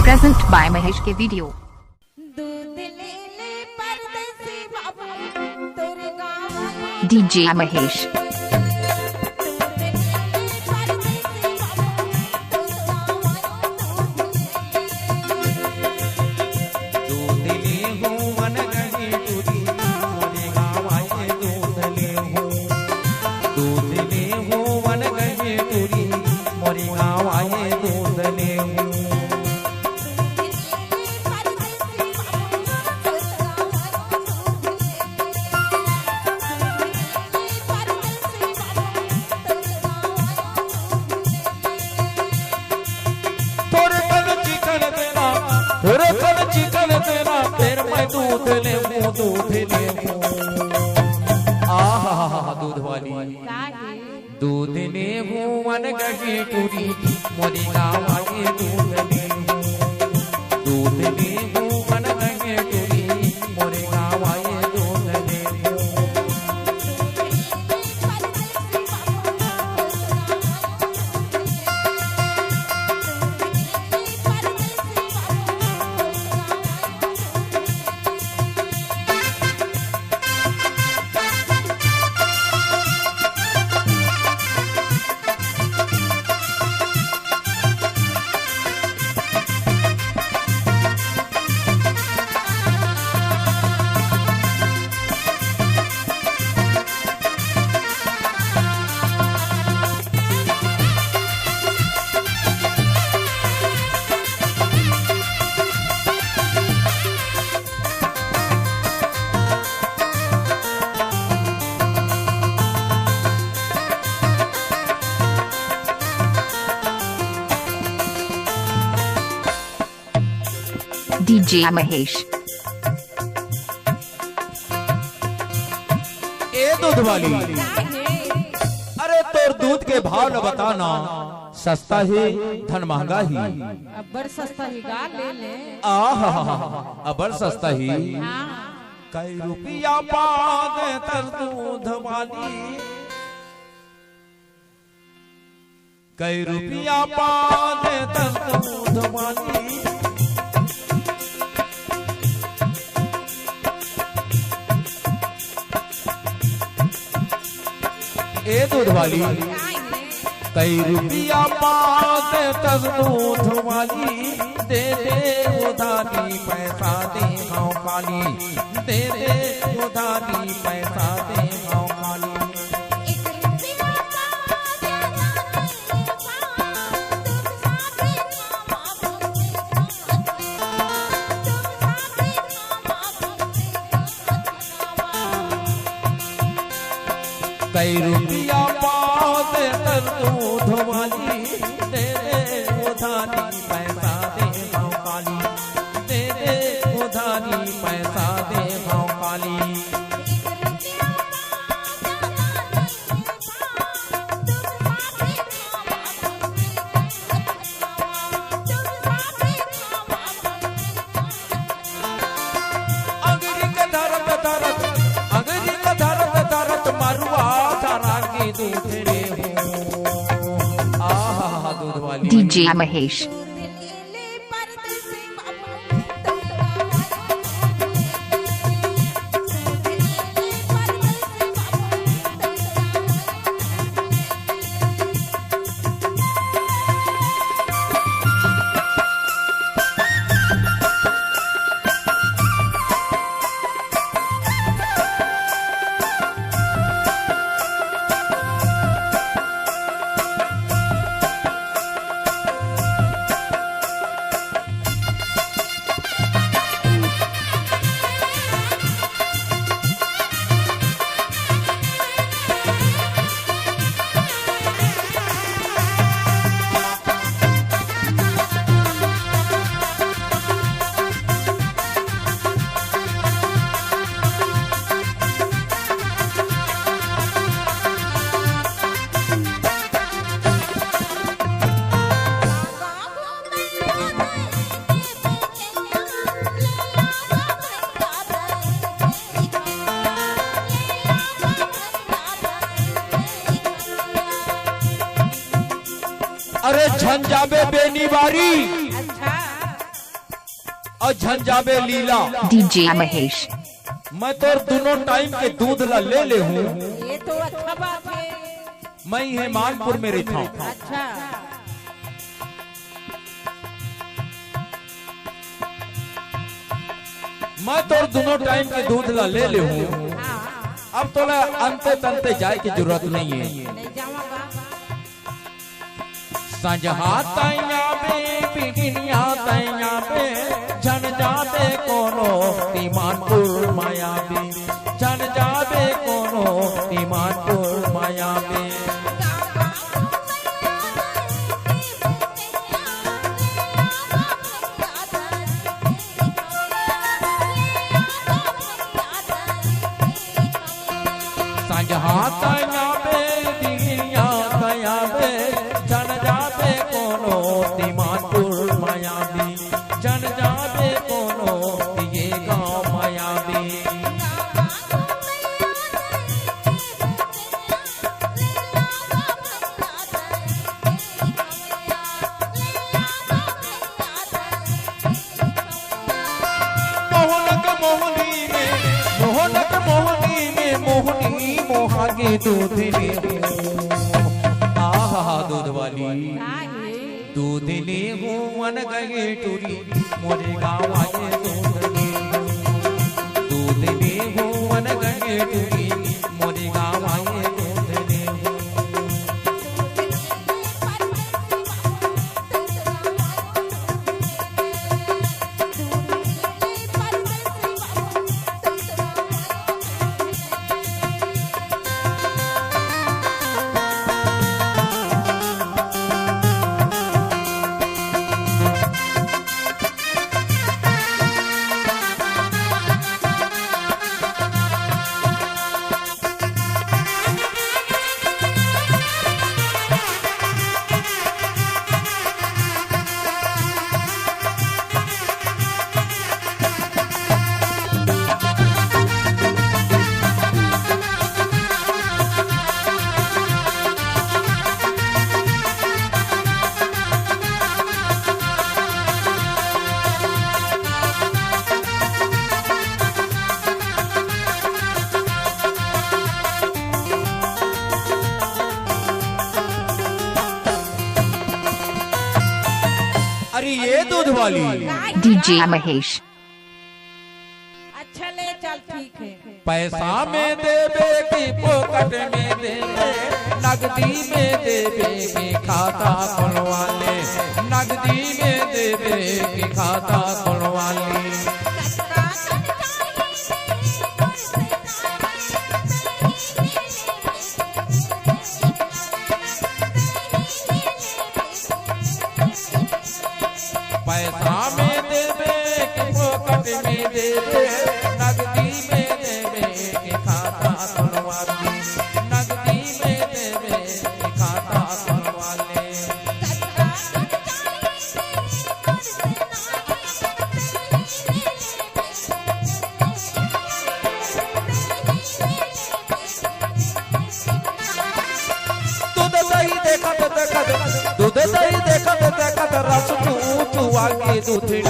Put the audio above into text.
Present by Mahesh के video. DJ Mahesh। चिकन तेरा फिर मैं दूध ले आहा दूध वाली दूध ले मन गही टूरी मोरी गाँव आए दूध ले दूध ले मन गही टूरी मोरे गाँव आए दूध ले DJ Mahesh। ए दूध वाली अरे तोर दूध के भाव न बताना सस्ता ही धन महंगा ही अबर सस्ता ही गा ले ले आहा अबर सस्ता ही कई रुपया पादे तर दूध वाली कई रुपया पादे तर दूध वाली ए दूध वाली कई रुपया पाते तब दूध वाली दे दे उधारी पैसा दे गाँव काली दे दे उधारी पैसा दे गाँव काली कई रुपया पाते तर दूध वाली दे दे उधारी पैसा दे गाँव काली दे दे उधारी पैसा दे गाँव काली अंगरी का धरत धरत अंगरी का धरत धरत मारुआ DJ Mahesh। अरे झंझाबे बेनी बारी अच्छा और झंझाबे लीला DJ महेश। मैं तो दोनों टाइम के दूध ला ले हूँ। ये तो अच्छा बात है। मैं ये मानपुर में रहता हूँ। अच्छा मैं तो दोनों टाइम के दूध ला ले हूँ। हाँ अब तो अंते तंते जाए की जरूरत नहीं है। नहीं जाऊंगा। संजहा तैया बे बिगिनिया तैया बे झन जाते कोनो तीमानपुर माया बे झन जाते कोनो तीमानपुर माया बे। संजहा तैया बे बिगिनिया तैया बे झन जाते कोनो तीमानपुर माया बे झन जाते कोनो ये गाँव माया बे। मोहनी मोहा के दूध ले आहा दूध वाली दूध ले हूँ मन गए टूरी मोरे गाँव आए दूध ले हूँ मन गए टूरी मोरे गाँव आए दूध ले। अरे ये दूध वाली DJ महेश। अच्छा ले चल ठीक है। पैसा में देवे की पोकट में देवे नगदी में देवे की खाता खुलवा ले नगदी में देवे की खाता खुलवा ले। पैसा में देवे कि पोकट में देवे नगदी में देवे कि खाता खुलवा ले नगदी में देवे कि खाता खुलवा ले। दूध दही देखत रस चू चुआ के दूधड़ी